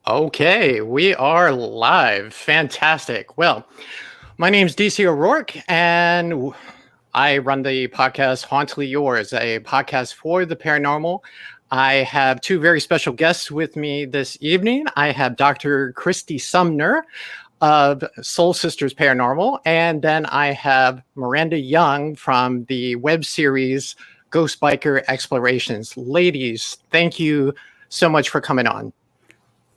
Okay, we are live. Fantastic. Well, my name's DC O'Rourke, and I run the podcast Hauntingly Yours, a podcast for the paranormal. I have two very special guests with me this evening. I have Dr. Kristy Sumner of Soul Sisters Paranormal, and then I have Miranda Young from the web series Ghost Biker Explorations. Ladies, thank you so much for coming on.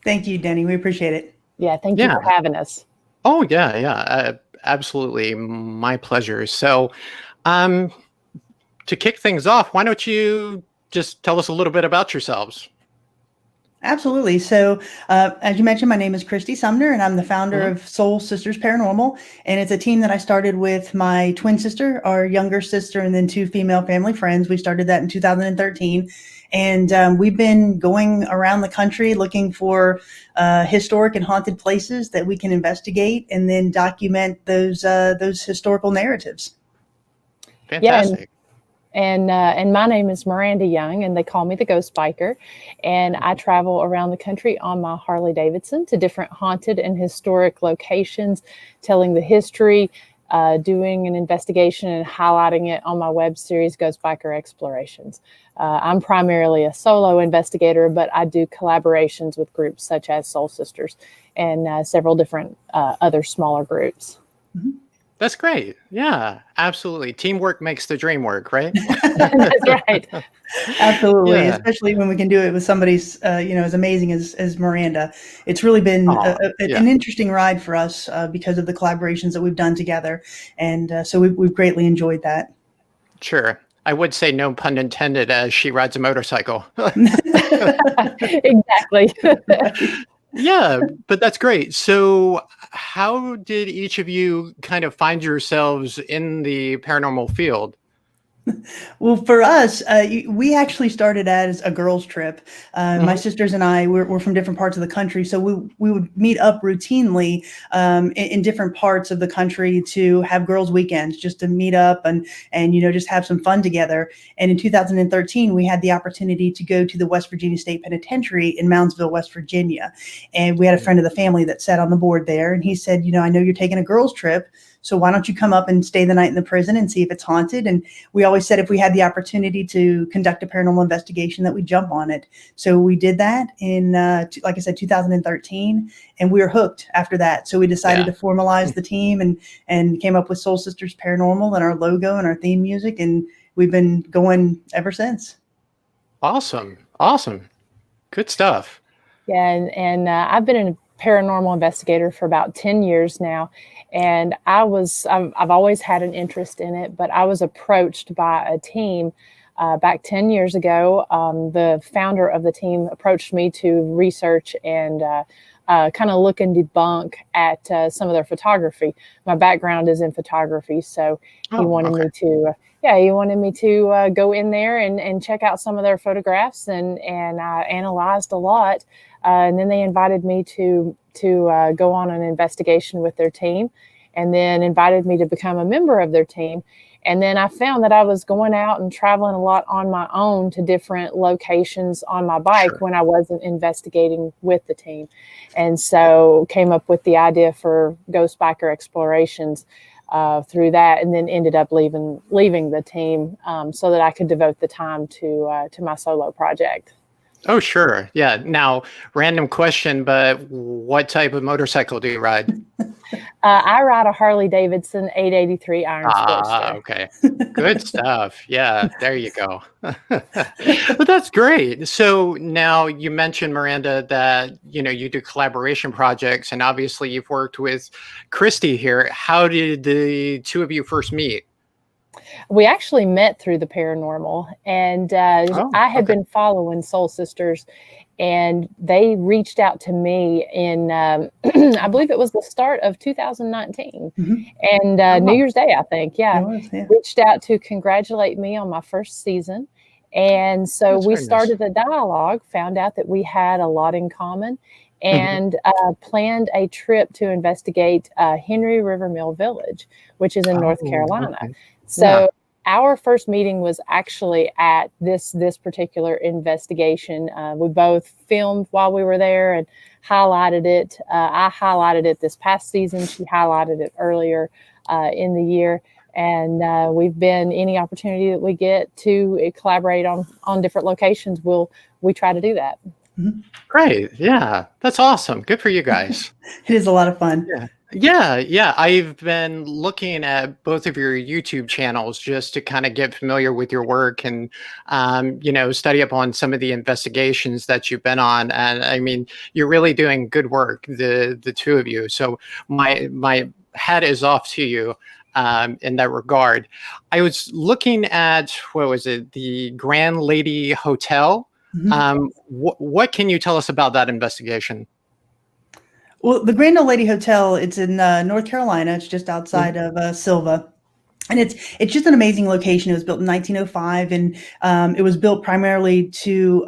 Thank you, Denny. We appreciate it. Yeah, thank you for having us. Oh, yeah. Absolutely. My pleasure. So, to kick things off, why don't you just tell us a little bit about yourselves? Absolutely. So, as you mentioned, my name is Kristy Sumner, and I'm the founder of Soul Sisters Paranormal. And it's a team that I started with my twin sister, our younger sister, and then two female family friends. We started that in 2013. And we've been going around the country looking for historic and haunted places that we can investigate and then document those historical narratives. Fantastic. And my name is Miranda Young, and they call me the Ghost Biker. And I travel around the country on my Harley Davidson to different haunted and historic locations, telling the history, doing an investigation and highlighting it on my web series, Ghost Biker Explorations. I'm primarily a solo investigator, but I do collaborations with groups such as Soul Sisters and several different other smaller groups. Mm-hmm. That's great. Yeah, absolutely. Teamwork makes the dream work, right? That's right. Absolutely. Yeah. Especially when we can do it with somebody's, as amazing as Miranda. It's really been an interesting ride for us because of the collaborations that we've done together. And so we've greatly enjoyed that. Sure. I would say no pun intended as she rides a motorcycle. Exactly. Yeah, but that's great. So how did each of you kind of find yourselves in the paranormal field? Well, for us, we actually started as a girls' trip. My sisters and I, we're from different parts of the country, so we would meet up routinely in different parts of the country to have girls' weekends, just to meet up and just have some fun together. And in 2013, we had the opportunity to go to the West Virginia State Penitentiary in Moundsville, West Virginia, and we had a friend of the family that sat on the board there, and he said, I know you're taking a girls' trip, so why don't you come up and stay the night in the prison and see if it's haunted? And we always said if we had the opportunity to conduct a paranormal investigation that we'd jump on it. So we did that in, like I said, 2013, and we were hooked after that. So we decided to formalize the team and came up with Soul Sisters Paranormal and our logo and our theme music, and we've been going ever since. Awesome. Good stuff. Yeah, and I've been a paranormal investigator for about 10 years now. And I've always had an interest in it, but I was approached by a team back 10 years ago. The founder of the team approached me to research and kind of look and debunk at some of their photography. My background is in photography, so he wanted me to go in there and check out some of their photographs, and I analyzed a lot. And then they invited me to go on an investigation with their team, and then invited me to become a member of their team. And then I found that I was going out and traveling a lot on my own to different locations on my bike when I wasn't investigating with the team. And so came up with the idea for Ghost Biker Explorations through that, and then ended up leaving the team so that I could devote the time to my solo project. Oh, sure. Yeah. Now, random question, but what type of motorcycle do you ride? I ride a Harley Davidson 883 Iron Sportster. Okay. Good stuff. Yeah, there you go. But that's great. So now you mentioned, Miranda, that, you do collaboration projects, and obviously you've worked with Kristy here. How did the two of you first meet? We actually met through the paranormal, and I had been following Soul Sisters, and they reached out to me in, I believe it was the start of 2019, and New Year's Day, I think, reached out to congratulate me on my first season. And so we started a dialogue, found out that we had a lot in common, and planned a trip to investigate Henry River Mill Village, which is in North Carolina. So our first meeting was actually at this particular investigation. We both filmed while we were there and highlighted it. I highlighted it this past season. She highlighted it earlier in the year. And we've been, any opportunity that we get to collaborate on different locations, we try to do that. Mm-hmm. Great. Yeah, that's awesome. Good for you guys. It is a lot of fun. Yeah. I've been looking at both of your YouTube channels just to kind of get familiar with your work and, study up on some of the investigations that you've been on. And I mean, you're really doing good work, the two of you. So my hat is off to you in that regard. I was looking at, what was it, the Grand Lady Hotel. Mm-hmm. What can you tell us about that investigation? Well, the Grand Old Lady Hotel, it's in North Carolina. It's just outside of Silva. And it's just an amazing location. It was built in 1905, and it was built primarily to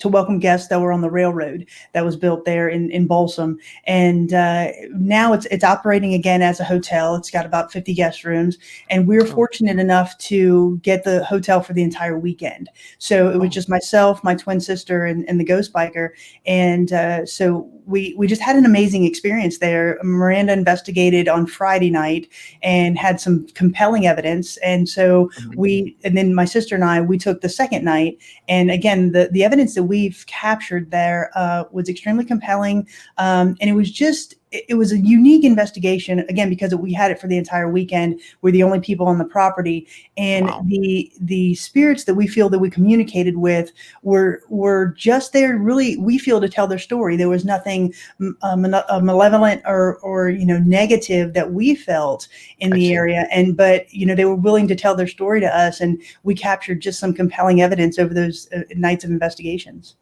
welcome guests that were on the railroad that was built there in Balsam. And now it's operating again as a hotel. It's got about 50 guest rooms, and we were fortunate enough to get the hotel for the entire weekend. So it was just myself, my twin sister, and the ghost biker, and so we just had an amazing experience there. Miranda investigated on Friday night and had some compelling evidence, and so and then my sister and I, we took the second night, and again the evidence that we've captured there was extremely compelling, and it was a unique investigation, again, because we had it for the entire weekend. We're the only people on the property, and the spirits that we feel that we communicated with were just there, really, we feel, to tell their story. There was nothing malevolent or negative that we felt in the area, but they were willing to tell their story to us, and we captured just some compelling evidence over those nights of investigations.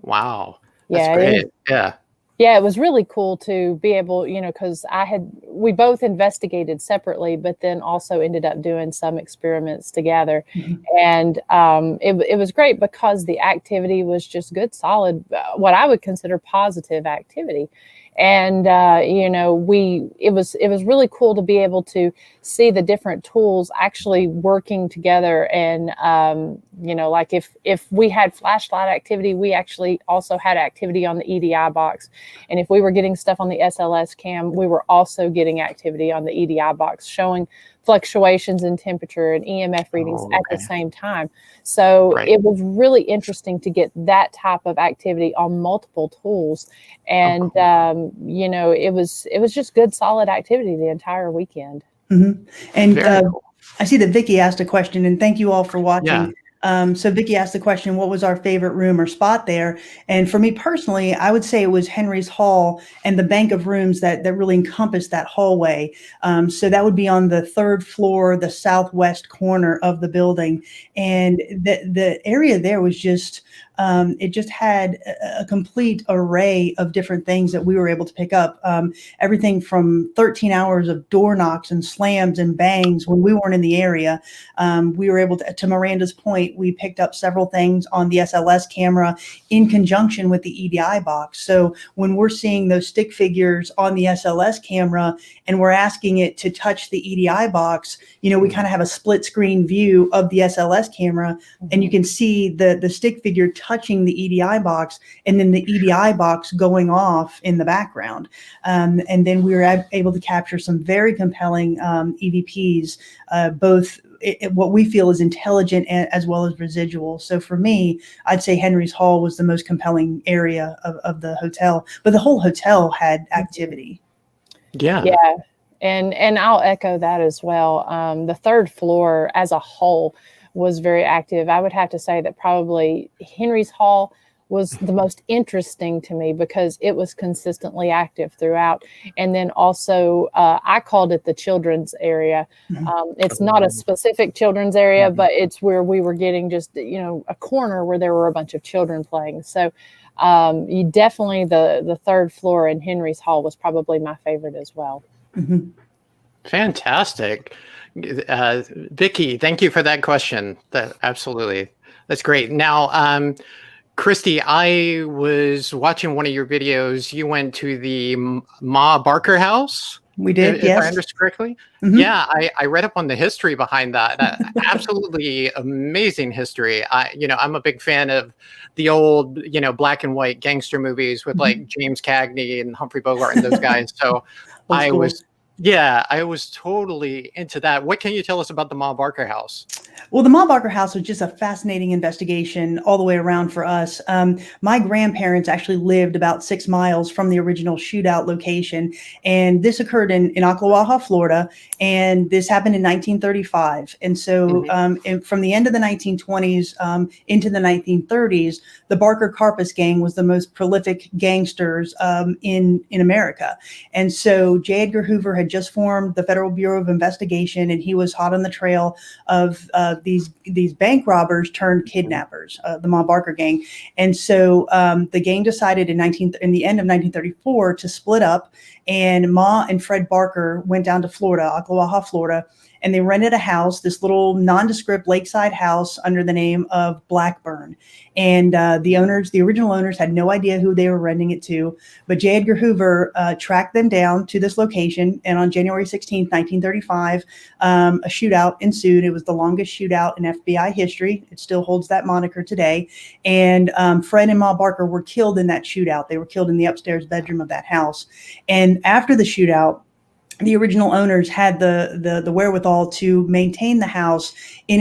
Wow, that's great. Yeah, it was really cool to be able, because we both investigated separately, but then also ended up doing some experiments together. Mm-hmm. And it was great because the activity was just good, solid, what I would consider positive activity. And, it was really cool to be able to see the different tools actually working together. And, like if we had flashlight activity, we actually also had activity on the EDI box. And if we were getting stuff on the SLS cam, we were also getting activity on the EDI box, showing fluctuations in temperature and EMF readings at the same time. So it was really interesting to get that type of activity on multiple tools. And, it was just good, solid activity the entire weekend. Mm-hmm. And I see that Vicki asked a question, and thank you all for watching. Yeah. So Vicki asked the question, what was our favorite room or spot there? And for me personally, I would say it was Henry's Hall and the bank of rooms that really encompassed that hallway. So that would be on the third floor, the southwest corner of the building. And the area there was just, it just had a complete array of different things that we were able to pick up. Everything from 13 hours of door knocks and slams and bangs when we weren't in the area. We were able to Miranda's point, we picked up several things on the SLS camera in conjunction with the EDI box. So when we're seeing those stick figures on the SLS camera and we're asking it to touch the EDI box, we kind of have a split screen view of the SLS camera, and you can see the stick figure touching the EDI box and then the EDI box going off in the background. And then we were able to capture some very compelling EVPs, both what we feel is intelligent as well as residual. So for me, I'd say Henry's Hall was the most compelling area of the hotel, but the whole hotel had activity. Yeah. And I'll echo that as well. The third floor as a whole was very active. I would have to say that probably Henry's Hall was the most interesting to me because it was consistently active throughout. And then also, I called it the children's area. It's not a specific children's area, but it's where we were getting just, a corner where there were a bunch of children playing. So you definitely, the third floor in Henry's Hall was probably my favorite as well. Mm-hmm. Fantastic. Vicki, thank you for that question. Absolutely. That's great. Now, Kristy, I was watching one of your videos. You went to the Ma Barker house. We did, if yes. I understood correctly. Mhm. Yeah, I read up on the history behind that. Absolutely amazing history. I'm a big fan of the old, black and white gangster movies with like Mhm. James Cagney and Humphrey Bogart and those guys. So Old I school. was, yeah, I was totally into that. What can you tell us about the Ma Barker house? Well, the Ma Barker house was just a fascinating investigation all the way around for us. My grandparents actually lived about 6 miles from the original shootout location, and this occurred in Ocklawaha, Florida, and this happened in 1935. And so, Mhm. from the end of the 1920s into the 1930s, the Barker Karpus gang was the most prolific gangsters in America. And so, J. Edgar Hoover had just formed the Federal Bureau of Investigation, and he was hot on the trail of these bank robbers turned kidnappers, the Ma Barker gang. And so the gang decided in the end of 1934 to split up, and Ma and Fred Barker went down to Florida, Ocklawaha, Florida, and they rented a house, this little nondescript lakeside house under the name of Blackburn. And the original owners had no idea who they were renting it to, but J. Edgar Hoover tracked them down to this location. And on January 16th, 1935, a shootout ensued. It was the longest shootout in FBI history. It still holds that moniker today. And Fred and Ma Barker were killed in that shootout. They were killed in the upstairs bedroom of that house. And after the shootout, the original owners had the wherewithal to maintain the house in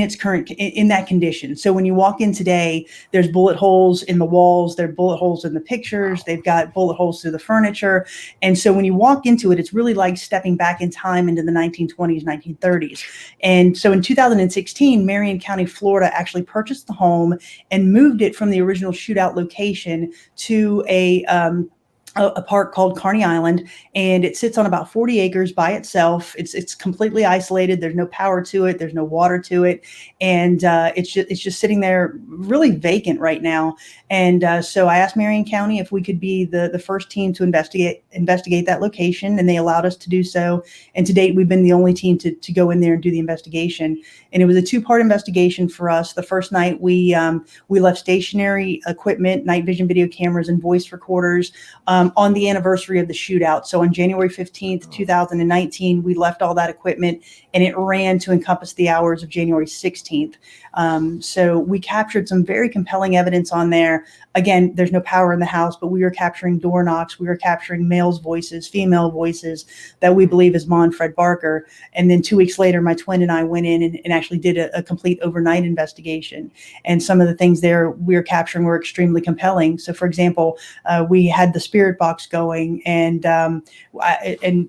that condition. So when you walk in today, there's bullet holes in the walls, there are bullet holes in the pictures, they've got bullet holes through the furniture. And so when you walk into it, it's really like stepping back in time into the 1920s, 1930s. And so in 2016, Marion County, Florida actually purchased the home and moved it from the original shootout location to a park called Carney Island, and it sits on about 40 acres by itself. It's completely isolated. There's no power to it. There's no water to it, and it's just sitting there really vacant right now. And so I asked Marion County if we could be the first team to investigate that location, and they allowed us to do so. And to date, we've been the only team to go in there and do the investigation. And it was a 2-part investigation for us. The first night we left stationary equipment, night vision video cameras, and voice recorders on the anniversary of the shootout. So on January 15th, 2019, we left all that equipment, and it ran to encompass the hours of January 16th. So we captured some very compelling evidence on there. Again, there's no power in the house, but we were capturing door knocks. We were capturing males' voices, female voices that we believe is Ma and Fred Barker. And then 2 weeks later, my twin and I went in and actually did a complete overnight investigation. And some of the things there we were capturing were extremely compelling. So, for example, we had the spirit box going, and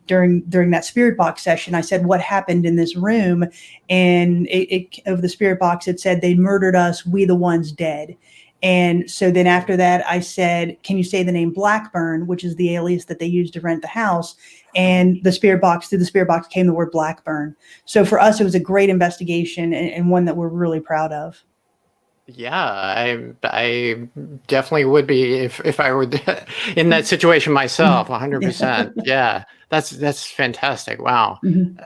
during that spirit box session, I said, "What happened in this room?" And of the spirit box, it said, "They murdered us. We the ones dead." And so then after that, I said, "Can you say the name Blackburn," which is the alias that they used to rent the house? And through the spirit box came the word Blackburn. So for us, it was a great investigation, and one that we're really proud of. Yeah, I definitely would be if I were in that situation myself, 100%. Yeah, that's fantastic. Wow. Mhm.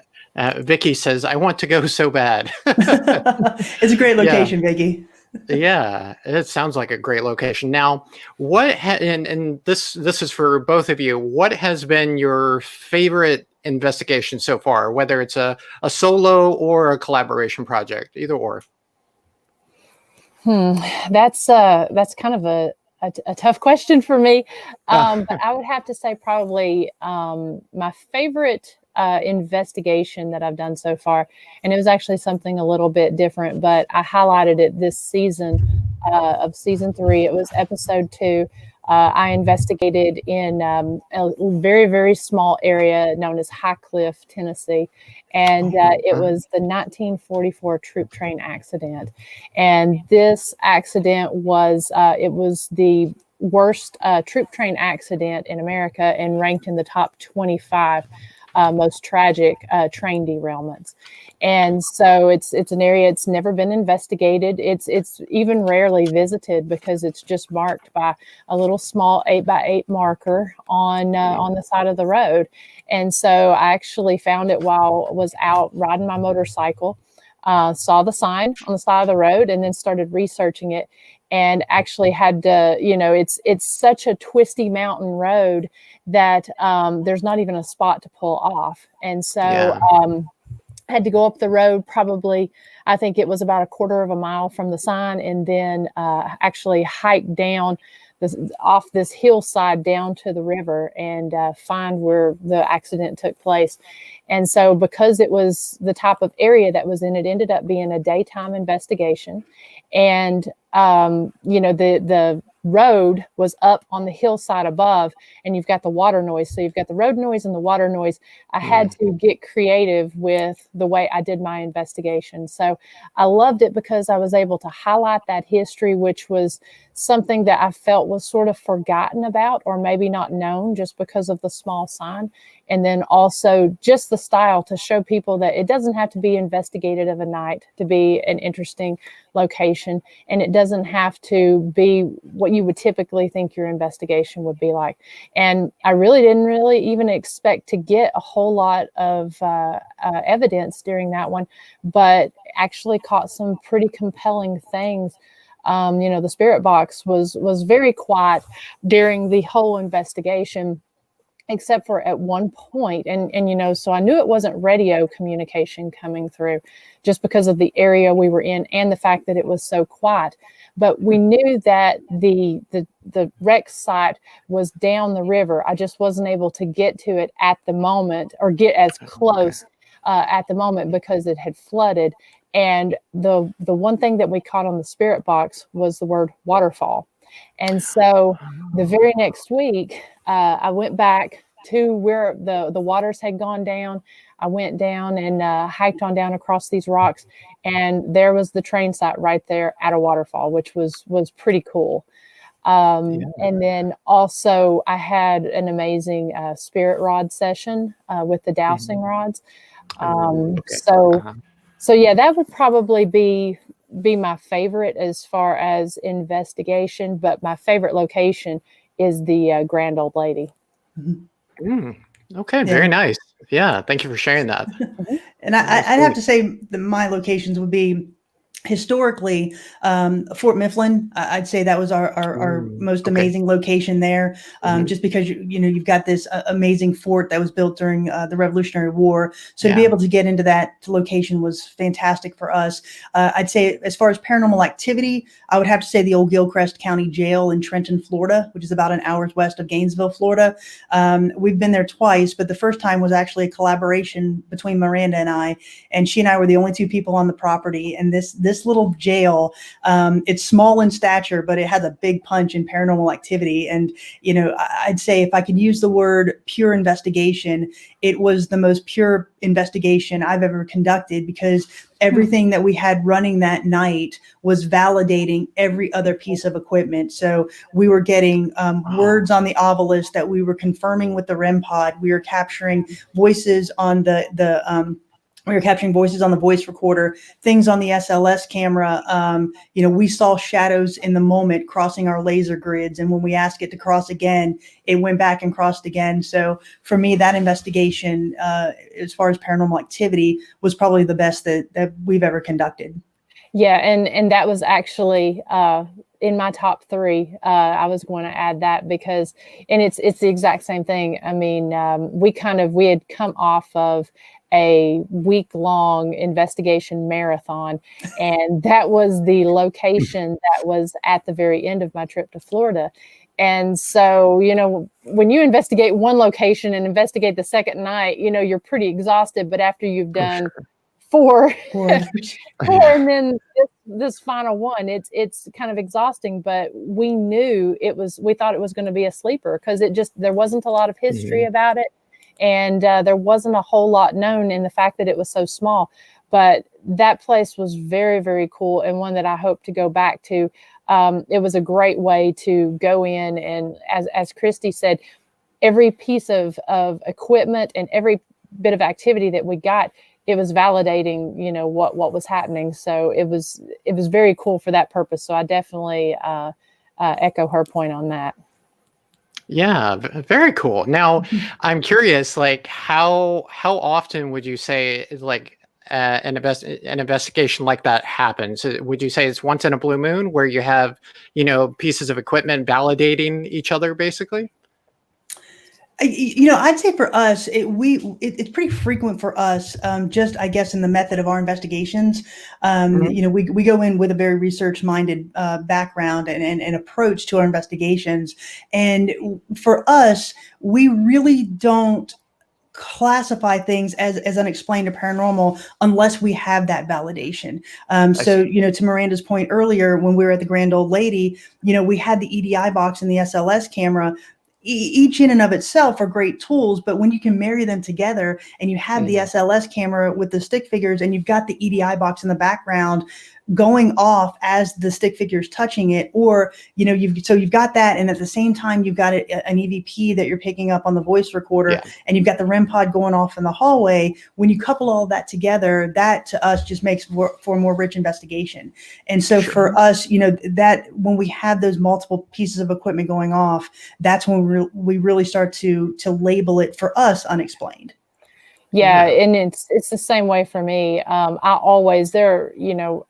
Vicky says, "I want to go so bad." It's a great Yeah, location, Vicky. yeah, it sounds like a great location. Now, and this is for both of you. What has been your favorite investigation so far, whether it's a solo or a collaboration project, either or? Hmm, that's kind of a tough question for me, but I would have to say probably my favorite investigation that I've done so far, and it was actually something a little bit different, but I highlighted it this season of season 3. It was episode 2. I investigated in a very, very small area known as High Cliff, Tennessee, and it was the 1944 troop train accident. And this accident was it was the worst troop train accident in America, and ranked in the top 25 most tragic train derailments. And so it's an area it's never been investigated. It's even rarely visited because it's just marked by a little small 8x8 marker on the side of the road. And so I actually found it while I was out riding my motorcycle. Saw the sign on the side of the road, and then started researching it. and actually had to, it's such a twisty mountain road that there's not even a spot to pull off. And so I had to go up the road probably, I think it was about a quarter of a mile from the sign, and then actually hike down off this hillside down to the river and find where the accident took place. And so because it was the type of area that was in, it ended up being a daytime investigation. And, the road was up on the hillside above, and you've got the water noise. So you've got the road noise and the water noise. I had to get creative with the way I did my investigation. So I loved it because I was able to highlight that history, which was something that I felt was sort of forgotten about or maybe not known just because of the small sign. And then also just the style to show people that it doesn't have to be investigated of a night to be an interesting location. And it doesn't have to be what you would typically think your investigation would be like. And I didn't even expect to get a whole lot of evidence during that one, but actually caught some pretty compelling things. The spirit box was very quiet during the whole investigation, except for at one point. And so I knew it wasn't radio communication coming through just because of the area we were in and the fact that it was so quiet. But we knew that the wreck site was down the river. I just wasn't able to get to it at the moment, or get as close at the moment, because it had flooded. And the one thing that we caught on the spirit box was the word waterfall. And so the very next week, I went back to where the waters had gone down. I went down and hiked on down across these rocks, and there was the train site right there at a waterfall, which was pretty cool. And then also I had an amazing spirit rod session with the dowsing rods. So yeah, that would probably be my favorite as far as investigation, but my favorite location is the Grand Old Lady. Okay, very nice. Yeah, thank you for sharing that. And I'd have to say that my locations would be historically Fort Mifflin. I'd say that was our most amazing location there, just because you've got this amazing fort that was built during the Revolutionary War. So to be able to get into that location was fantastic for us. I'd say as far as paranormal activity, I would have to say the old Gilchrist County Jail in Trenton, Florida, which is about an hour west of Gainesville, Florida. We've been there twice, but the first time was actually a collaboration between Miranda and I, and she and I were the only two people on the property. And this little jail, it's small in stature, but it has a big punch in paranormal activity. And, I'd say if I could use the word pure investigation, it was the most pure investigation I've ever conducted, because everything that we had running that night was validating every other piece of equipment. So we were getting words on the obelisk that we were confirming with the REM pod. We were capturing voices on we were capturing voices on the voice recorder, things on the SLS camera. We saw shadows in the moment crossing our laser grids. And when we asked it to cross again, it went back and crossed again. So for me, that investigation, as far as paranormal activity, was probably the best that we've ever conducted. Yeah. And that was actually in my top 3. I was going to add that because, and it's the exact same thing. I mean, we had come off of a week-long investigation marathon, and that was the location that was at the very end of my trip to Florida. And so, when you investigate one location and investigate the second night, you're pretty exhausted. But after you've done four, and then this final one, it's kind of exhausting. But we knew we thought it was going to be a sleeper because there wasn't a lot of history about it. And there wasn't a whole lot known in the fact that it was so small. But that place was very, very cool, and one that I hope to go back to. It was a great way to go in, and as Kristy said, every piece of equipment and every bit of activity that we got, it was validating, what was happening. So it was very cool for that purpose. So I definitely echo her point on that. Yeah, very cool. Now, I'm curious, like how often would you say, like, an investigation like that happens? Would you say it's once in a blue moon where you have, pieces of equipment validating each other, basically? I'd say for us, it's pretty frequent for us. Just I guess in the method of our investigations, Mhm. we go in with a very research-minded background and approach to our investigations, and for us, we really don't classify things as unexplained or paranormal unless we have that validation. I So, see. to Miranda's point earlier, when we were at the Grand Old Lady, we had the EDI box and the SLS camera. Each in and of itself are great tools, but when you can marry them together and you have the Mhm. SLS camera with the stick figures and you've got the EDI box in the background going off as the stick figure is touching it, or you've got that, and at the same time you've got an EVP that you're picking up on the voice recorder, Yeah, and you've got the REM pod going off in the hallway. When you couple all that together, that to us just makes for a more rich investigation. And so sure. for us, that when we have those multiple pieces of equipment going off, that's when we really start to label it for us unexplained. Yeah, Yeah. and it's the same way for me. I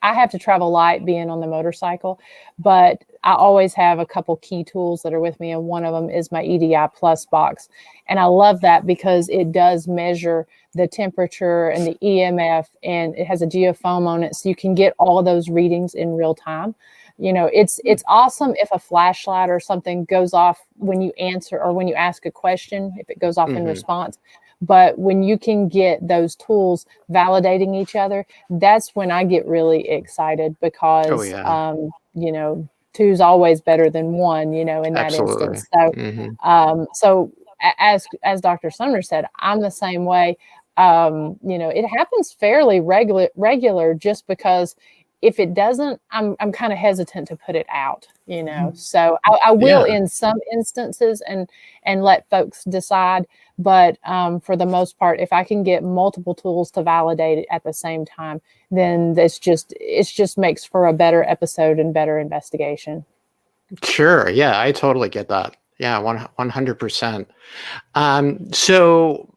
have to travel light being on the motorcycle, but I always have a couple key tools that are with me, and one of them is my EDI Plus box. And I love that because it does measure the temperature and the EMF, and it has a geofoam on it, so you can get all those readings in real time. It's awesome if a flashlight or something goes off when you answer or when you ask a question, if it goes off in Mhm. response. But when you can get those tools validating each other, that's when I get really excited Oh, because, yeah. two's always better than one, in that Absolutely. instance. So, Mhm. as Dr. Sumner said, I'm the same way. It happens fairly regular just because if it doesn't, I'm kind of. hesitant to put it out. Mhm. So I will Yeah. in some instances and let folks decide. But for the most part, if I can get multiple tools to validate it at the same time, then it's just makes for a better episode and better investigation. Sure. Yeah, I totally get that. Yeah, 100%. So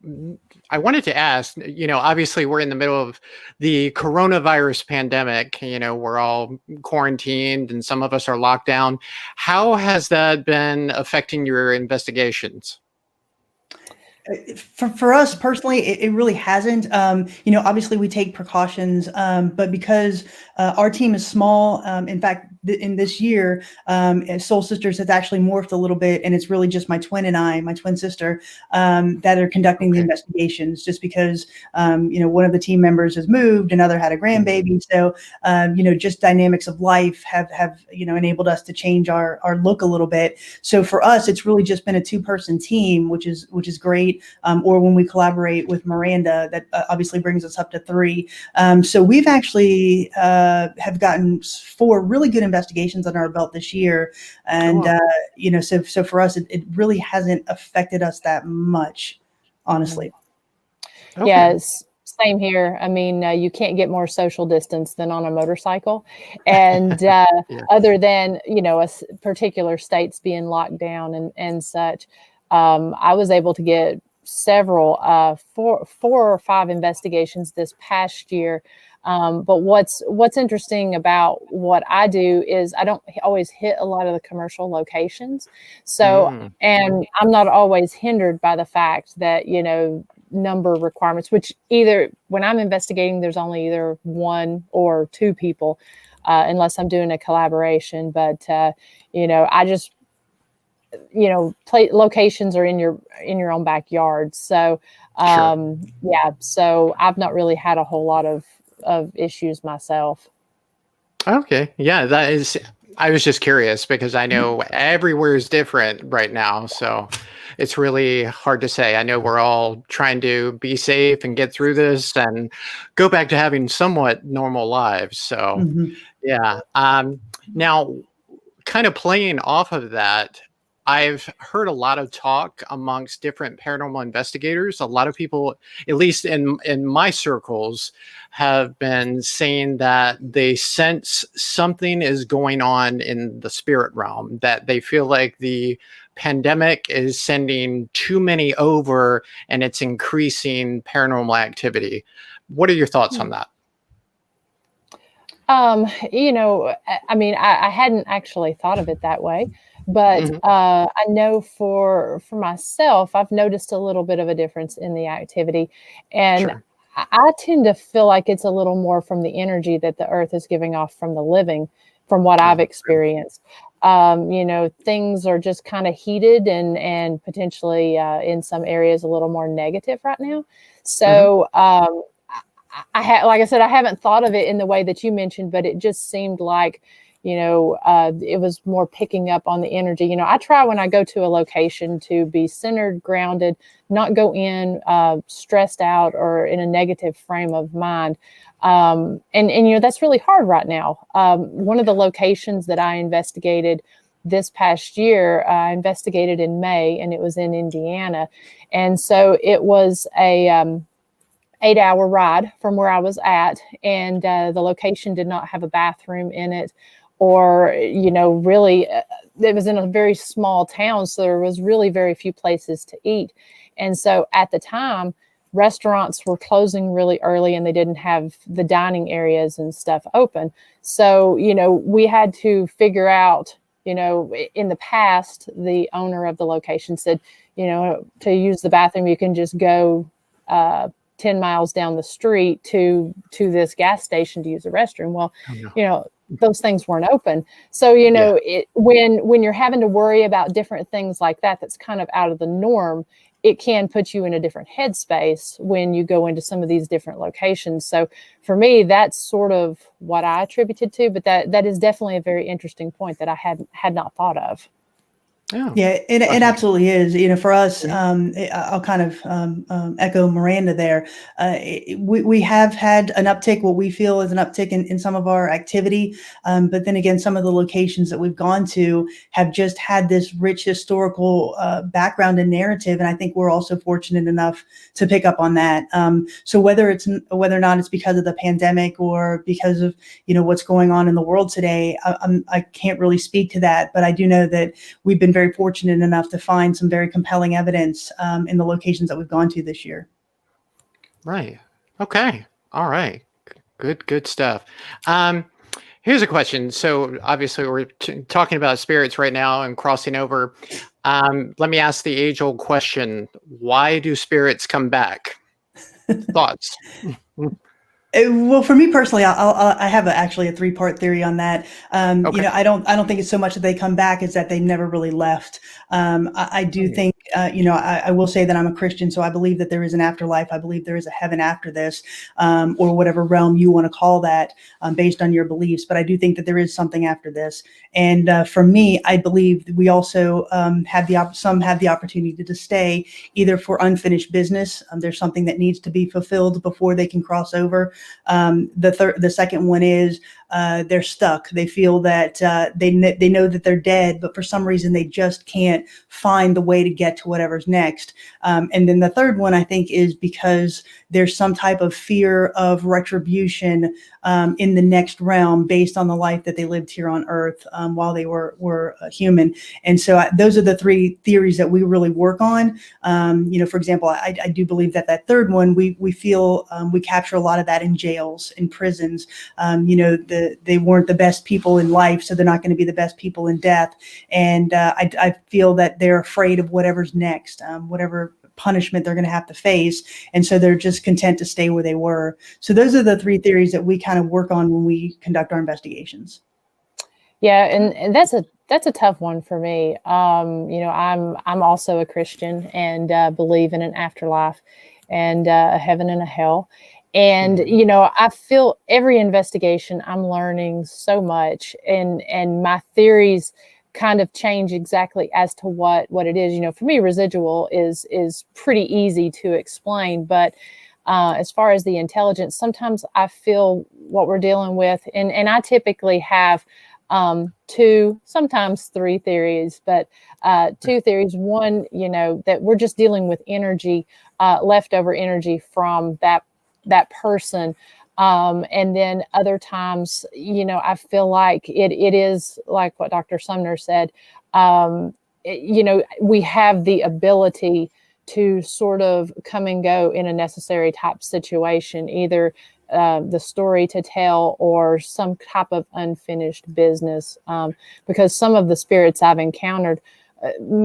I wanted to ask, obviously we're in the middle of the coronavirus pandemic. We're all quarantined and some of us are locked down. How has that been affecting your investigations? For us personally, it really hasn't. Obviously we take precautions, but because our team is small, in fact, in this year, Soul Sisters has actually morphed a little bit, and it's really just my twin and I, my twin sister, that are conducting the Okay. investigations. Just because one of the team members has moved, another had a Mhm. grandbaby, so just dynamics of life have enabled us to change our look a little bit. So for us, it's really just been a two-person team, which is great. Or when we collaborate with Miranda, that obviously brings us up to three. So we've actually have gotten 4 really good investigations under our belt this year, Oh, and wow. so for us, it really hasn't affected us that much, Mm. honestly. Okay. Yes, same here. I mean, you can't get more social distance than on a motorcycle. And Yeah. other than, particular states being locked down and such, I was able to get several, 4 or 5 investigations this past year. But what's interesting about what I do is I don't always hit a lot of the commercial locations. So, Mm. and I'm not always hindered by the fact that, number requirements, which either when I'm investigating, there's only either 1 or 2 people, unless I'm doing a collaboration. But I just play locations are in your own backyard. So Sure. yeah, so I've not really had a whole lot of issues myself. Okay. Yeah, that is. I was just curious because I Mhm. know everywhere is different right now. So it's really hard to say. I know we're all trying to be safe and get through this and go back to having somewhat normal lives. So, Mhm. yeah. Now, kind of playing off of that, I've heard a lot of talk amongst different paranormal investigators. A lot of people, at least in my circles, have been saying that they sense something is going on in the spirit realm, that they feel like the pandemic is sending too many over and it's increasing paranormal activity. What are your thoughts on that? I mean, I hadn't actually thought of it that way, but I know for myself, I've noticed a little bit of a difference in the activity, and Sure. I tend to feel like it's a little more from the energy that the earth is giving off from the living, from what I've experienced. Things are just kind of heated and potentially in some areas a little more negative right now. So like I said, I haven't thought of it in the way that you mentioned, but it just seemed like, it was more picking up on the energy. I try when I go to a location to be centered, grounded, not go in stressed out or in a negative frame of mind. And that's really hard right now. One of the locations that I investigated this past year, I investigated in May, and it was in Indiana. And so it was a 8-hour ride from where I was at, and the location did not have a bathroom in it, or really, it was in a very small town, so there was really very few places to eat. And so at the time, restaurants were closing really early, and they didn't have the dining areas and stuff open. So we had to figure out, in the past, the owner of the location said, to use the bathroom, you can just go 10 miles down the street to this gas station to use the restroom. Well, those things weren't open. So, when you're having to worry about different things like that, that's kind of out of the norm, it can put you in a different headspace when you go into some of these different locations. So for me, that's sort of what I attributed to, but that is definitely a very interesting point that I had not thought of. Yeah, it absolutely is. For us, I'll kind of echo Miranda there. We have had an uptick, what we feel is an uptick in some of our activity. But then again, some of the locations that we've gone to have just had this rich historical background and narrative. And I think we're also fortunate enough to pick up on that. So whether or not it's because of the pandemic or because of, what's going on in the world today, I can't really speak to that. But I do know that we've been very fortunate enough to find some very compelling evidence in the locations that we've gone to this year. Right. Okay. All right. Good stuff. Here's a question. So obviously we're talking about spirits right now and crossing over. Let me ask the age-old question. Why do spirits come back? Thoughts? Well, for me personally, I have actually a 3-part theory on that. Okay. I don't think it's so much that they come back as that they never really left. I do think, I will say that I'm a Christian, so I believe that there is an afterlife. I believe there is a heaven after this, or whatever realm you want to call that, based on your beliefs. But I do think that there is something after this. And for me, I believe that we also some have the opportunity to stay either for unfinished business. There's something that needs to be fulfilled before they can cross over. The second one is they're stuck. They feel that they know that they're dead, but for some reason they just can't find the way to get to whatever's next. And then the third one, I think, is because there's some type of fear of retribution in the next realm based on the life that they lived here on Earth while they were human. And so those are the 3 theories that we really work on. For example, I do believe that third one, we feel we capture a lot of that in jails, in prisons. They weren't the best people in life, so they're not going to be the best people in death. And I feel that they're afraid of whatever's next, whatever punishment they're going to have to face. And so they're just content to stay where they were. So those are the 3 theories that we kind of work on when we conduct our investigations. Yeah, and that's a tough one for me. I'm also a Christian and believe in an afterlife and a heaven and a hell. And, I feel every investigation I'm learning so much, and my theories kind of change exactly as to what it is. For me, residual is pretty easy to explain, but as far as the intelligence, sometimes I feel what we're dealing with, and I typically have 2, sometimes 3 theories, but 2 theories. One, that we're just dealing with energy, leftover energy from that person. And then other times, I feel like it is like what Dr. Sumner said, we have the ability to sort of come and go in a necessary type situation, either the story to tell or some type of unfinished business. Because some of the spirits I've encountered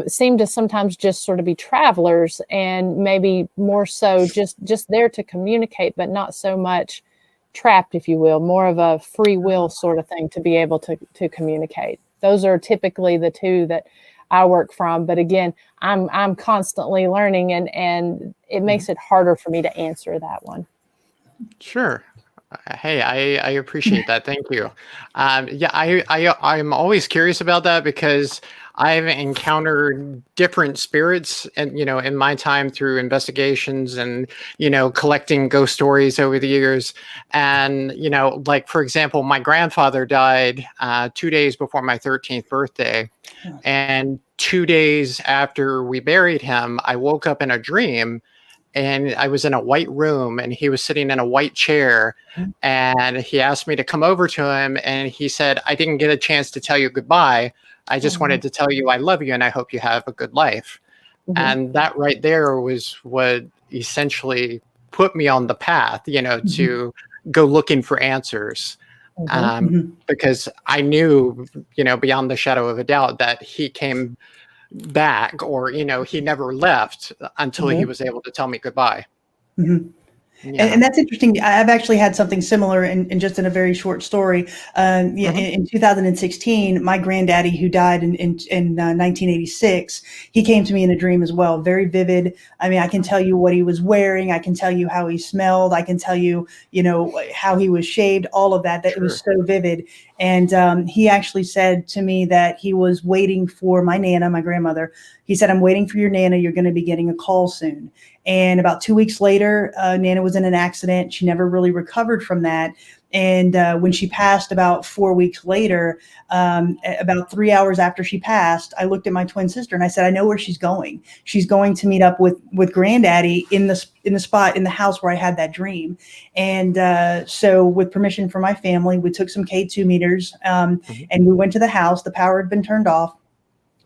seem to sometimes just sort of be travelers, and maybe more so just there to communicate, but not so much trapped, if you will, more of a free will sort of thing to be able to communicate. Those are typically the two that I work from. But again, I'm constantly learning, and it makes it harder for me to answer that one. Sure. Hey, I appreciate that. Thank you. Yeah, I'm always curious about that because I've encountered different spirits, and in my time through investigations and collecting ghost stories over the years. And like for example, my grandfather died 2 days before my 13th birthday, and 2 days after we buried him, I woke up in a dream. And I was in a white room, and he was sitting in a white chair, and he asked me to come over to him. And he said, "I didn't get a chance to tell you goodbye. I just wanted to tell you I love you and I hope you have a good life." And that right there was what essentially put me on the path, to go looking for answers. Because I knew, beyond the shadow of a doubt that he came back, or he never left until he was able to tell me goodbye. And that's interesting. I've actually had something similar in just in a very short story. In 2016, my granddaddy, who died in 1986, he came to me in a dream as well. Very vivid. I mean, I can tell you what he was wearing. I can tell you how he smelled. I can tell you, how he was shaved, all of that. It was so vivid. And he actually said to me that he was waiting for my Nana, my grandmother. He said, "I'm waiting for your Nana. You're going to be getting a call soon." And about 2 weeks later, Nana was in an accident. She never really recovered from that. And when she passed about 4 weeks later, about 3 hours after she passed, I looked at my twin sister and I said, "I know where she's going. She's going to meet up with Granddaddy in the spot in the house where I had that dream." And so with permission from my family, we took some K2 meters and we went to the house. The power had been turned off.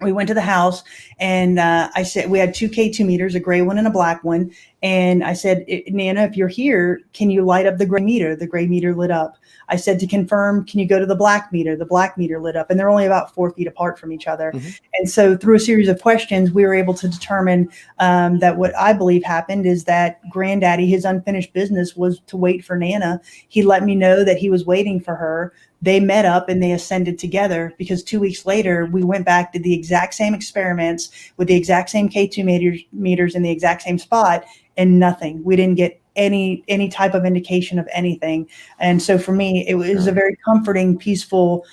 We went to the house, and I said, we had two K2 meters, a gray one and a black one. And I said, "Nana, if you're here, can you light up the gray meter?" The gray meter lit up. I said, "To confirm, can you go to the black meter?" The black meter lit up, and they're only about 4 feet apart from each other. And so through a series of questions, we were able to determine that what I believe happened is that Granddaddy, his unfinished business was to wait for Nana. He let me know that he was waiting for her. They met up and they ascended together, because 2 weeks later, we went back, did the exact same experiments with the exact same K2 meters in the exact same spot, and nothing. We didn't get any type of indication of anything. And so for me, it was a very comforting, peaceful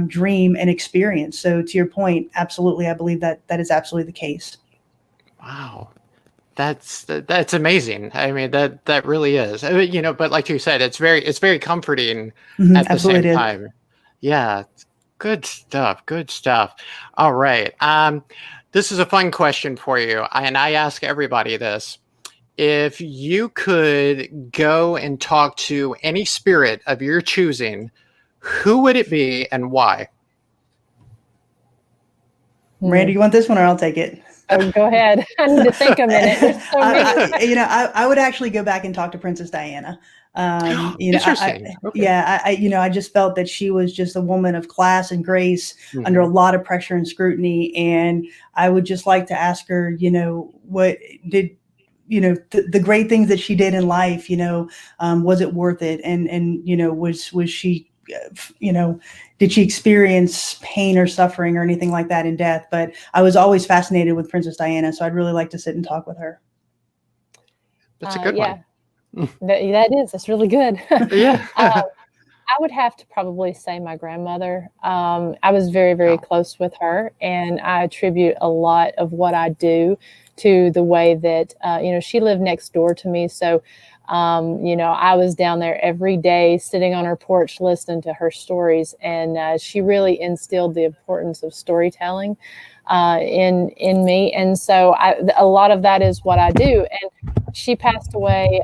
dream and experience. So to your point, absolutely, I believe that is absolutely the case. Wow. That's amazing. I mean, that really is. But like you said, it's very comforting at the same time. Yeah. Good stuff. Good stuff. All right. This is a fun question for you, and I ask everybody this. If you could go and talk to any spirit of your choosing, who would it be and why? Miranda, you want this one, or I'll take it? Oh, go ahead. I need to think a minute. So I would actually go back and talk to Princess Diana. Interesting. I just felt that she was just a woman of class and grace under a lot of pressure and scrutiny. And I would just like to ask her, what did, the great things that she did in life, was it worth it? And was she, did she experience pain or suffering or anything like that in death? But I was always fascinated with Princess Diana, so I'd really like to sit and talk with her. That's a good one. That's really good. Yeah. I would have to probably say my grandmother. I was very, very close with her, and I attribute a lot of what I do to the way that, she lived next door to me. So, I was down there every day sitting on her porch listening to her stories, and she really instilled the importance of storytelling in me. And so a lot of that is what I do. And she passed away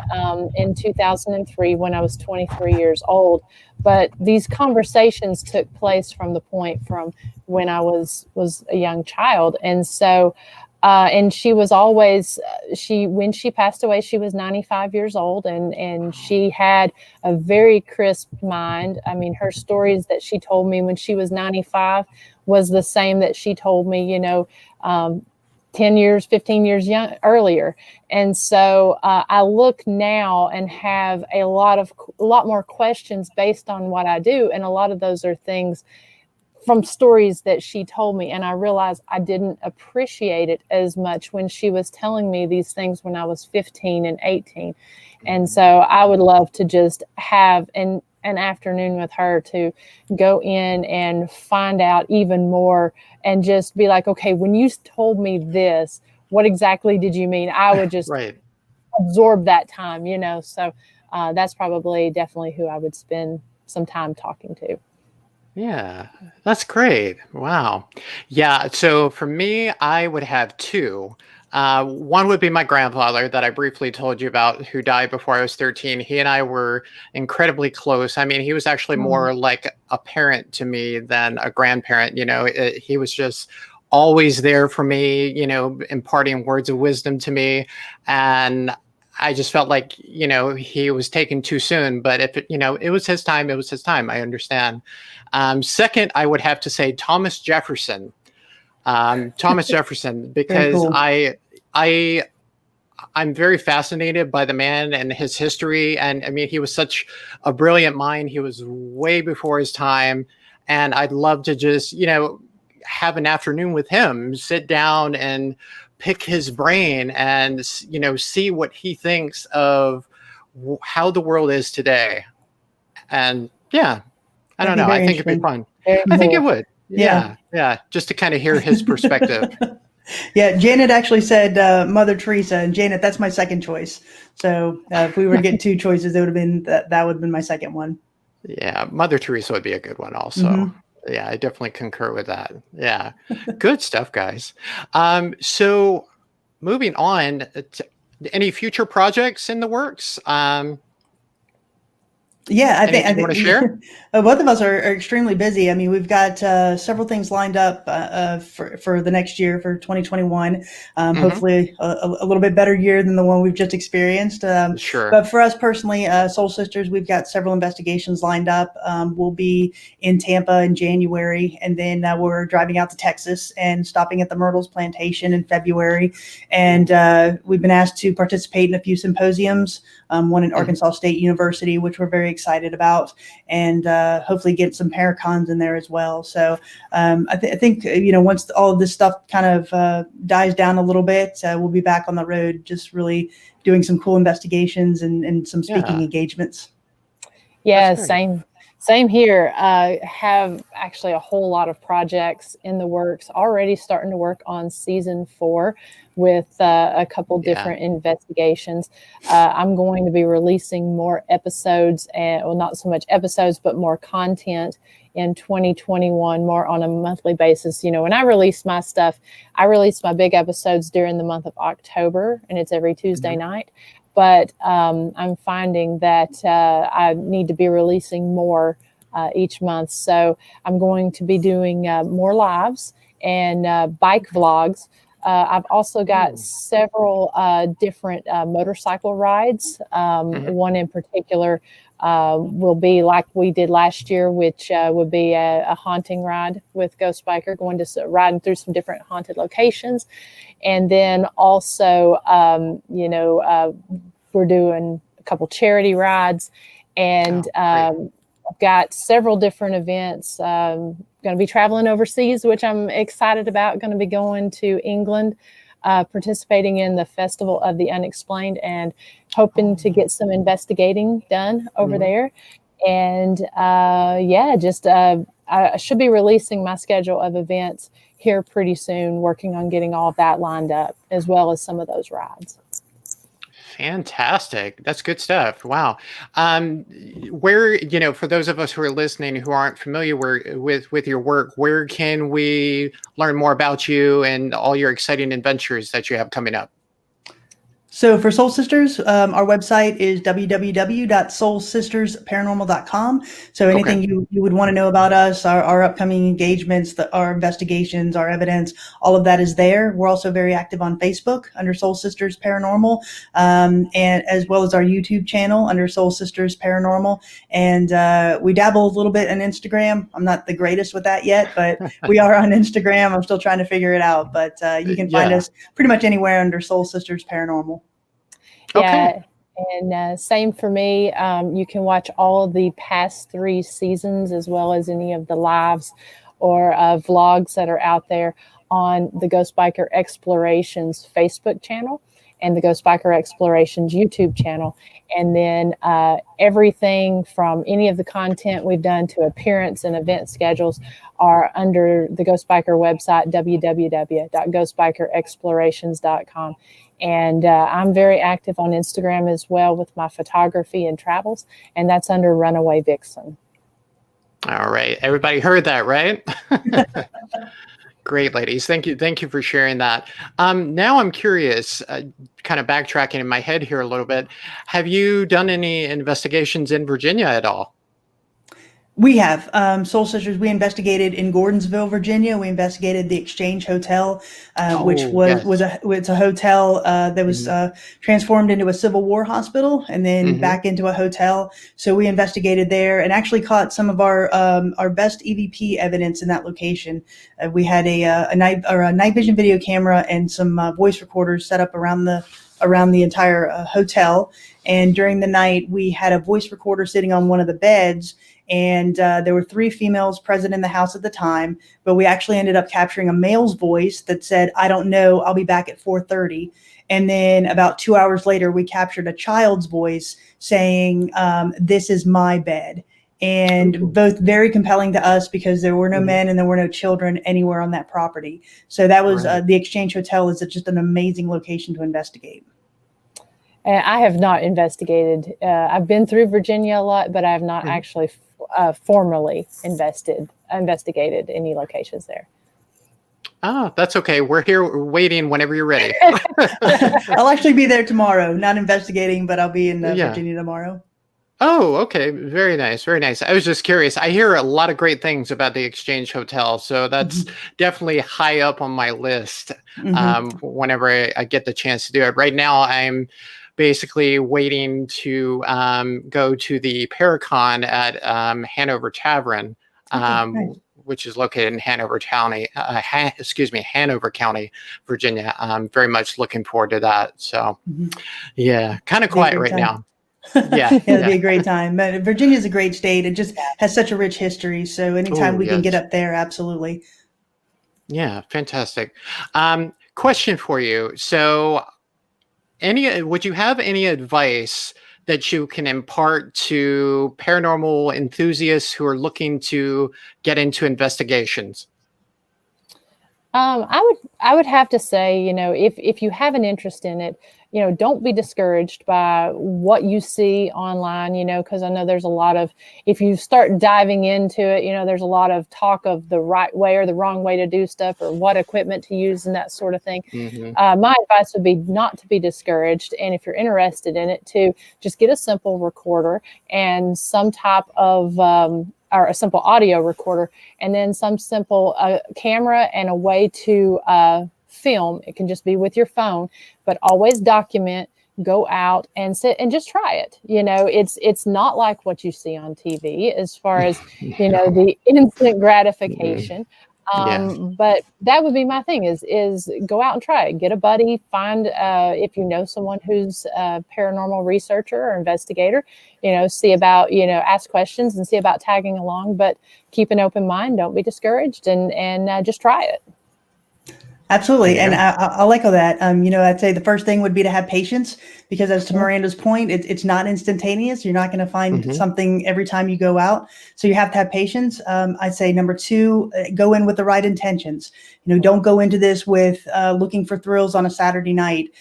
in 2003 when I was 23 years old. But these conversations took place from the point from when I was a young child. And so And she was always, when she passed away, she was 95 years old, and she had a very crisp mind. I mean, her stories that she told me when she was 95 was the same that she told me, 10 years, 15 years earlier. And so I look now and have a lot more questions based on what I do. And a lot of those are things from stories that she told me. And I realized I didn't appreciate it as much when she was telling me these things when I was 15 and 18. And so I would love to just have an afternoon with her to go in and find out even more and just be like, okay, when you told me this, what exactly did you mean? I would just absorb that time, So that's definitely who I would spend some time talking to. Yeah, that's great. Wow. Yeah. So for me, I would have two. One would be my grandfather that I briefly told you about, who died before I was 13. He and I were incredibly close. I mean, he was actually more like a parent to me than a grandparent. He was just always there for me, imparting words of wisdom to me. And I just felt like, he was taken too soon. But if it was his time, it was his time. I understand. Second, I would have to say Thomas Jefferson. Thomas Jefferson, because cool. I'm very fascinated by the man and his history. And I mean, he was such a brilliant mind. He was way before his time. And I'd love to just, have an afternoon with him, sit down and pick his brain and, see what he thinks of how the world is today. And yeah, I don't know. I think it'd be fun. I think it would. Yeah. Just to kind of hear his perspective. Yeah, Janet actually said Mother Teresa, and Janet, that's my second choice. So if we were to get two choices, it would have been that would have been my second one. Yeah, Mother Teresa would be a good one also. Yeah, I definitely concur with that. Yeah, good stuff, guys. So moving on, any future projects in the works? Yeah, I think you want to share? Both of us are extremely busy. I mean, we've got several things lined up for the next year, for 2021. Hopefully a little bit better year than the one we've just experienced. Sure. But for us personally, Soul Sisters, we've got several investigations lined up. We'll be in Tampa in January, and then we're driving out to Texas and stopping at the Myrtles Plantation in February. And we've been asked to participate in a few symposiums, one in Arkansas State University, which we're very excited about, and hopefully get some Paracons in there as well. So I think once all of this stuff kind of dies down a little bit, we'll be back on the road, just really doing some cool investigations and some speaking engagements. Yeah, same here. Have actually a whole lot of projects in the works, already starting to work on season 4 with a couple different investigations. I'm going to be releasing more episodes, and well, not so much episodes, but more content in 2021, more on a monthly basis. When I release my stuff, I release my big episodes during the month of October, and it's every Tuesday night. But I'm finding that I need to be releasing more each month. So I'm going to be doing more lives and bike vlogs. I've also got several different motorcycle rides. One in particular will be like we did last year, which would be a haunting ride with Ghost Biker, going to riding through some different haunted locations. And then also, we're doing a couple charity rides, and I've got several different events. Going to be traveling overseas, which I'm excited about. Going to be going to England, participating in the Festival of the Unexplained, and hoping to get some investigating done over there. And I should be releasing my schedule of events here pretty soon, working on getting all of that lined up, as well as some of those rides. Fantastic. That's good stuff. Wow. Where, for those of us who are listening who aren't familiar with your work, where can we learn more about you and all your exciting adventures that you have coming up? So for Soul Sisters, our website is www.soulsistersparanormal.com. So anything you would want to know about us, our upcoming engagements, our investigations, our evidence, all of that is there. We're also very active on Facebook under Soul Sisters Paranormal, and as well as our YouTube channel under Soul Sisters Paranormal. And we dabble a little bit on Instagram. I'm not the greatest with that yet, but we are on Instagram. I'm still trying to figure it out, but you can find us pretty much anywhere under Soul Sisters Paranormal. Yeah, and same for me. You can watch all of the past 3 seasons as well as any of the lives or vlogs that are out there on the Ghost Biker Explorations Facebook channel and the Ghost Biker Explorations YouTube channel. And then everything from any of the content we've done to appearance and event schedules are under the Ghost Biker website, www.ghostbikerexplorations.com. And I'm very active on Instagram as well with my photography and travels, and that's under Runaway Vixen. All right. Everybody heard that, right? Great, ladies. Thank you for sharing that. Now I'm curious, kind of backtracking in my head here a little bit. Have you done any investigations in Virginia at all? We have. Soul Sisters, we investigated in Gordonsville, Virginia. We investigated the Exchange Hotel, which it's a hotel that was transformed into a Civil War hospital and then back into a hotel. So we investigated there and actually caught some of our best EVP evidence in that location. We had a night vision video camera and some voice recorders set up around the entire hotel. And during the night, we had a voice recorder sitting on one of the beds. And there were 3 females present in the house at the time, but we actually ended up capturing a male's voice that said, "I don't know, I'll be back at 4:30. And then about 2 hours later, we captured a child's voice saying, "This is my bed." And both very compelling to us because there were no men and there were no children anywhere on that property. So that was the Exchange Hotel is just an amazing location to investigate. I have not investigated. I've been through Virginia a lot, but I have not actually formally investigated any locations there. Oh, that's okay. We're here waiting whenever you're ready. I'll actually be there tomorrow, not investigating, but I'll be in Virginia tomorrow. Oh, okay. Very nice. Very nice. I was just curious. I hear a lot of great things about the Exchange Hotel. So that's definitely high up on my list whenever I get the chance to do it. Right now, I'm basically waiting to go to the Paracon at Hanover Tavern, which is located in Hanover County, Hanover County, Virginia. I'm very much looking forward to that. So, yeah, kind of quiet right now. It'll be a great time. But Virginia's a great state. It just has such a rich history. So anytime we can get up there, absolutely. Yeah, fantastic. Question for you. So, would you have any advice that you can impart to paranormal enthusiasts who are looking to get into investigations? I would have to say, if you have an interest in it, don't be discouraged by what you see online, because I know there's a lot of, if you start diving into it, there's a lot of talk of the right way or the wrong way to do stuff or what equipment to use and that sort of thing. My advice would be not to be discouraged. And if you're interested in it, to just get a simple recorder and some type of, or a simple audio recorder, and then some simple camera and a way to film. It can just be with your phone, but always document, go out and sit and just try it. It's not like what you see on TV as far as, the instant gratification. But that would be my thing is go out and try it. Get a buddy, find, if you know someone who's a paranormal researcher or investigator, see about, ask questions and see about tagging along, but keep an open mind. Don't be discouraged and just try it. Absolutely. And I'll echo that. I'd say the first thing would be to have patience because as to Miranda's point, it's not instantaneous. You're not going to find something every time you go out. So you have to have patience. I'd say number 2, go in with the right intentions. don't go into this with looking for thrills on a Saturday night.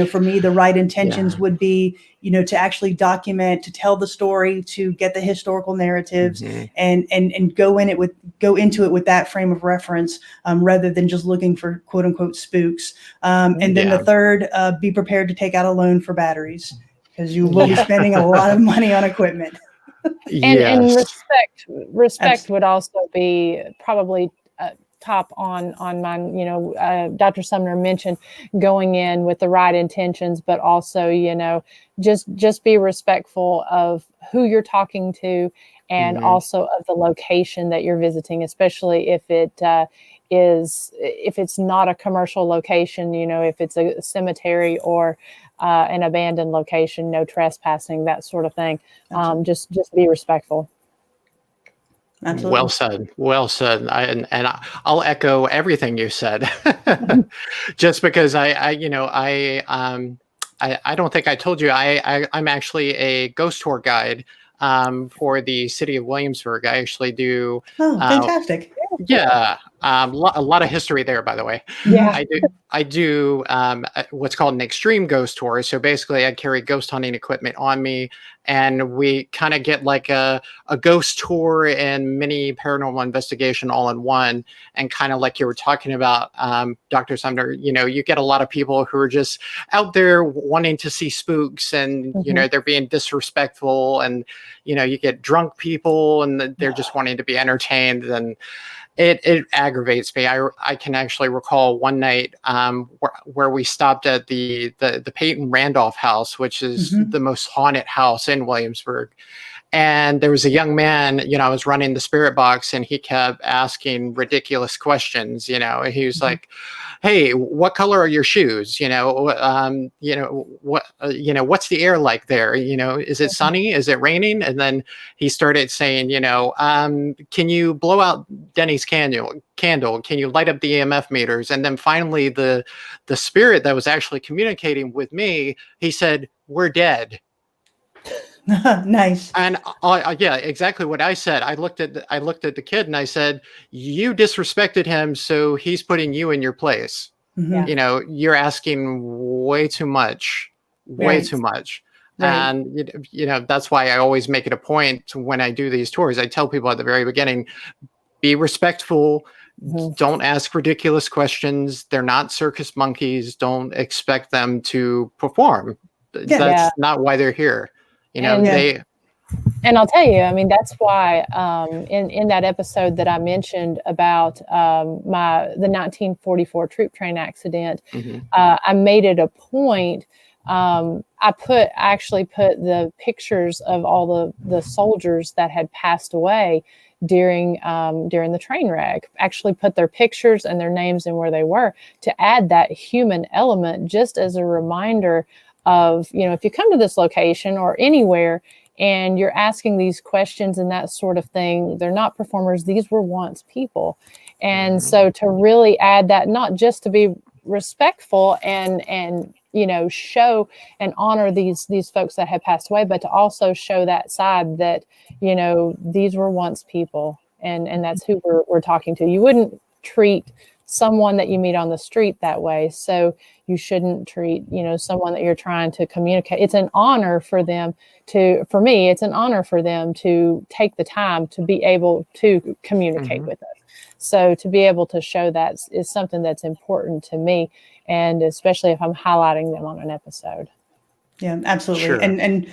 For me, the right intentions would be, to actually document, to tell the story, to get the historical narratives, and go into it with that frame of reference, rather than just looking for quote unquote spooks. And then the third, be prepared to take out a loan for batteries, because you will be spending a lot of money on equipment. And respect would also be probably top on mine. Dr. Sumner mentioned going in with the right intentions, but also, just be respectful of who you're talking to, and also of the location that you're visiting, especially if it's not a commercial location, if it's a cemetery or an abandoned location, no trespassing, that sort of thing. Just be respectful. Absolutely. Well said. I'll echo everything you said. Just because I don't think I told you, I'm actually a ghost tour guide for the city of Williamsburg. I actually do. Oh, fantastic. Yeah, a lot of history there, by the way. Yeah. I do what's called an extreme ghost tour. So basically, I carry ghost hunting equipment on me, and we kind of get like a ghost tour and mini paranormal investigation all in one. And kind of like you were talking about, Dr. Sumner, you get a lot of people who are just out there wanting to see spooks, and they're being disrespectful, and you get drunk people, and they're just wanting to be entertained, and it aggravates me. I can actually recall one night where we stopped at the Peyton Randolph house, which is the most haunted house in Williamsburg. And there was a young man, I was running the spirit box, and he kept asking ridiculous questions. He was like, "Hey, what color are your shoes? What's the air like there? Is it sunny? Is it raining?" And then he started saying, "Can you blow out Denny's candle? Can you light up the EMF meters?" And then finally, the spirit that was actually communicating with me, he said, "We're dead." Nice. And yeah, exactly what I said. I looked at the kid and I said, "You disrespected him, so he's putting you in your place. You're asking way too much, way too much." Right. And that's why I always make it a point when I do these tours. I tell people at the very beginning, be respectful. Don't ask ridiculous questions. They're not circus monkeys. Don't expect them to perform. That's not why they're here. And I'll tell you, that's why in that episode that I mentioned about the 1944 troop train accident, I made it a point. I actually put the pictures of all the soldiers that had passed away during the train wreck. Actually put their pictures and their names and where they were, to add that human element, just as a reminder of, if you come to this location or anywhere and you're asking these questions and that sort of thing, they're not performers. These were once people. And so to really add that, not just to be respectful and show and honor these folks that have passed away, but to also show that side that, these were once people, and that's who we're talking to. You wouldn't treat someone that you meet on the street that way. So you shouldn't treat, someone that you're trying to communicate. It's an honor for them for me, it's an honor for them to take the time to be able to communicate with us. So to be able to show that is something that's important to me, and especially if I'm highlighting them on an episode. Yeah, absolutely. Sure. And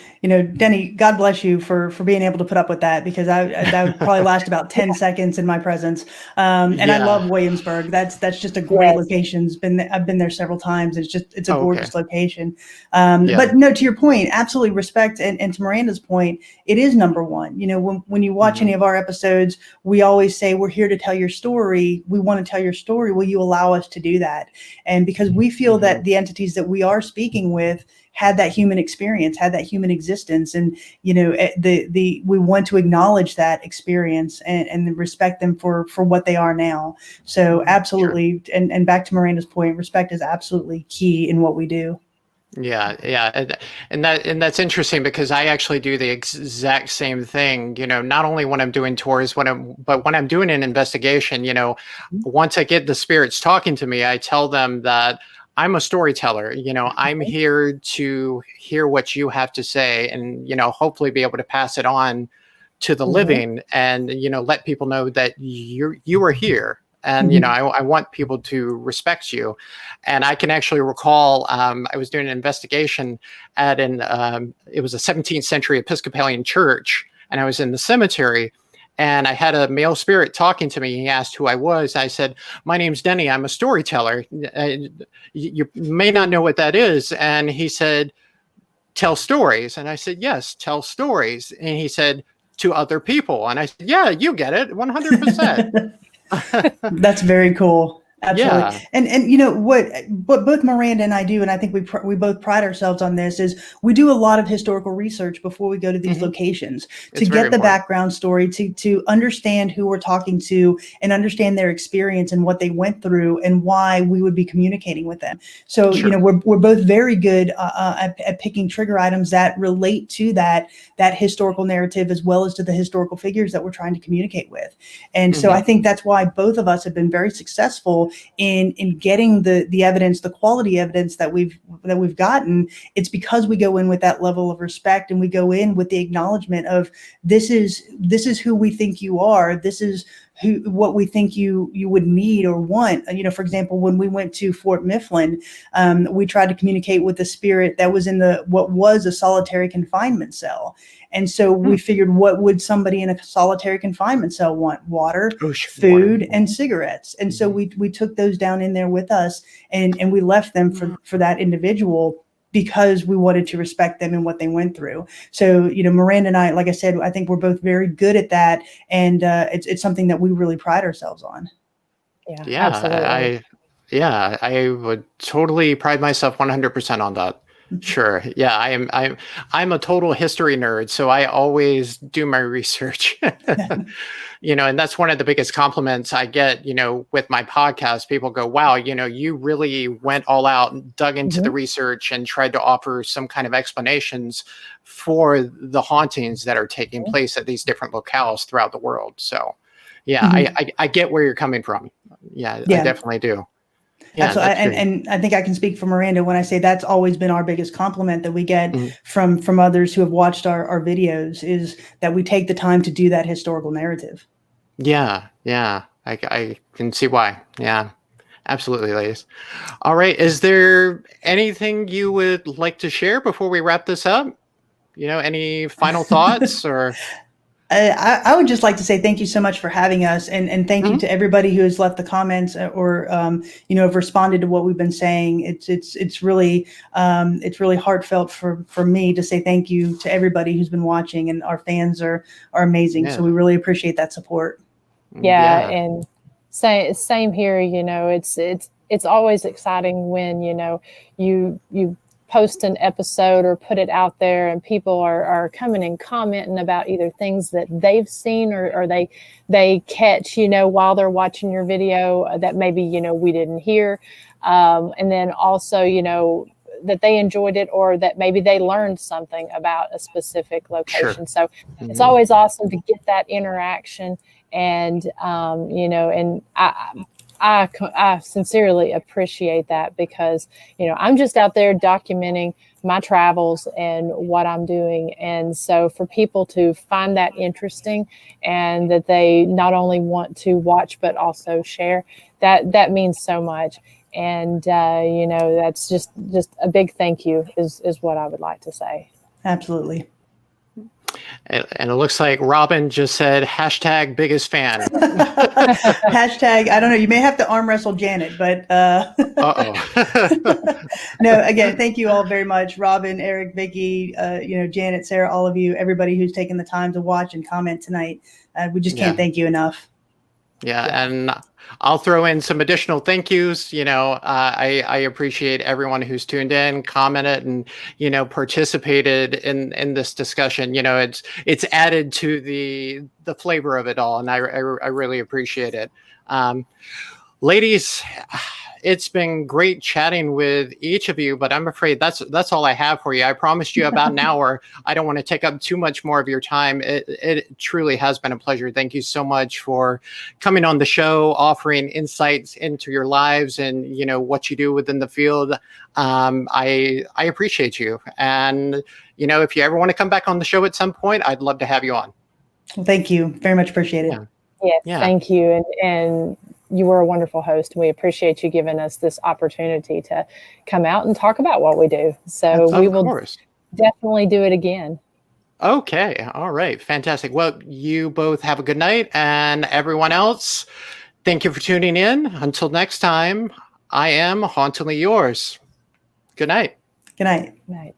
Denny, God bless you for being able to put up with that, because that would probably last about 10 seconds in my presence. And I love Williamsburg. That's just a great location. I've been there several times. It's a gorgeous location. But no, to your point, absolutely respect. And to Miranda's point, it is number one. When you watch any of our episodes, we always say, we're here to tell your story. We want to tell your story. Will you allow us to do that? And because we feel that the entities that we are speaking with had that human experience, had that human existence. And, we want to acknowledge that experience and respect them for what they are now. So absolutely. Sure. And back to Miranda's point, respect is absolutely key in what we do. Yeah, and that's interesting because I actually do the exact same thing. Not only when I'm doing tours, but when I'm doing an investigation. Once I get the spirits talking to me, I tell them that I'm a storyteller. I'm here to hear what you have to say, and hopefully be able to pass it on to the living, and let people know that you are here. And I want people to respect you. And I can actually recall I was doing an investigation at it was a 17th century Episcopalian church, and I was in the cemetery, and I had a male spirit talking to me. He asked who I was. I said, "My name's Denny. I'm a storyteller. You may not know what that is." And he said, "Tell stories." And I said, "Yes, tell stories." And he said, "To other people." And I said, "Yeah, you get it, 100%. That's very cool. Absolutely. Yeah. And what both Miranda and I do, and I think we both pride ourselves on this, is we do a lot of historical research before we go to these locations to It's very get the important. background story, to understand who we're talking to and understand their experience and what they went through and why we would be communicating with them. So Sure. we're both very good at picking trigger items that relate to that historical narrative as well as to the historical figures that we're trying to communicate with. And so I think that's why both of us have been very successful in getting the evidence, the quality evidence that we've gotten. It's because we go in with that level of respect, and we go in with the acknowledgement of this is who we think you are. This is what we think you would need or want. For example, when we went to Fort Mifflin, we tried to communicate with the spirit that was in what was a solitary confinement cell. And so we figured, what would somebody in a solitary confinement cell want? Water, food, and cigarettes. And so we took those down in there with us, and we left them for that individual, because we wanted to respect them and what they went through. So, Miranda and I, like I said, I think we're both very good at that. And it's something that we really pride ourselves on. Yeah, absolutely. I would totally pride myself 100% on that. Sure. Yeah, I'm a total history nerd, so I always do my research. And that's one of the biggest compliments I get, with my podcast. People go, "Wow, you really went all out and dug into the research and tried to offer some kind of explanations for the hauntings that are taking place at these different locales throughout the world." So, yeah, I get where you're coming from. Yeah, I definitely do. Yeah, absolutely. that's great. And I think I can speak for Miranda when I say that's always been our biggest compliment that we get from others who have watched our videos, is that we take the time to do that historical narrative. Yeah, I can see why. Yeah, absolutely, ladies. All right, is there anything you would like to share before we wrap this up? Any final thoughts or? I would just like to say thank you so much for having us, and thank you to everybody who has left the comments or have responded to what we've been saying. It's really heartfelt for me to say thank you to everybody who's been watching, and our fans are amazing. Yeah. So we really appreciate that support. Yeah, and same here. It's always exciting when you post an episode or put it out there, and people are coming and commenting about either things that they've seen or they catch while they're watching your video that maybe we didn't hear, and then also that they enjoyed it, or that maybe they learned something about a specific location. Sure. So it's always awesome to get that interaction. And and I sincerely appreciate that, because I'm just out there documenting my travels and what I'm doing. And so for people to find that interesting, and that they not only want to watch but also share, that means so much. And that's just a big thank you is what I would like to say. Absolutely. And it looks like Robin just said #biggest fan. I don't know. You may have to arm wrestle Janet, but no. Again, thank you all very much, Robin, Eric, Vicky, Janet, Sarah, all of you, everybody who's taken the time to watch and comment tonight. We just can't thank you enough. Yeah, and I'll throw in some additional thank yous. I appreciate everyone who's tuned in, commented, and participated in this discussion. It's added to the flavor of it all, and I really appreciate it. Ladies, it's been great chatting with each of you, but I'm afraid that's all I have for you. I promised you about an hour. I don't want to take up too much more of your time. It truly has been a pleasure. Thank you so much for coming on the show, offering insights into your lives and what you do within the field. I appreciate you. And if you ever want to come back on the show at some point, I'd love to have you on. Well, thank you. Very much appreciate it. Yes, thank you. And you were a wonderful host. We appreciate you giving us this opportunity to come out and talk about what we do. So we will definitely do it again. Okay. All right. Fantastic. Well, you both have a good night, and everyone else, thank you for tuning in. Until next time, I am Hauntingly Yours. Good night. Good night. Good night.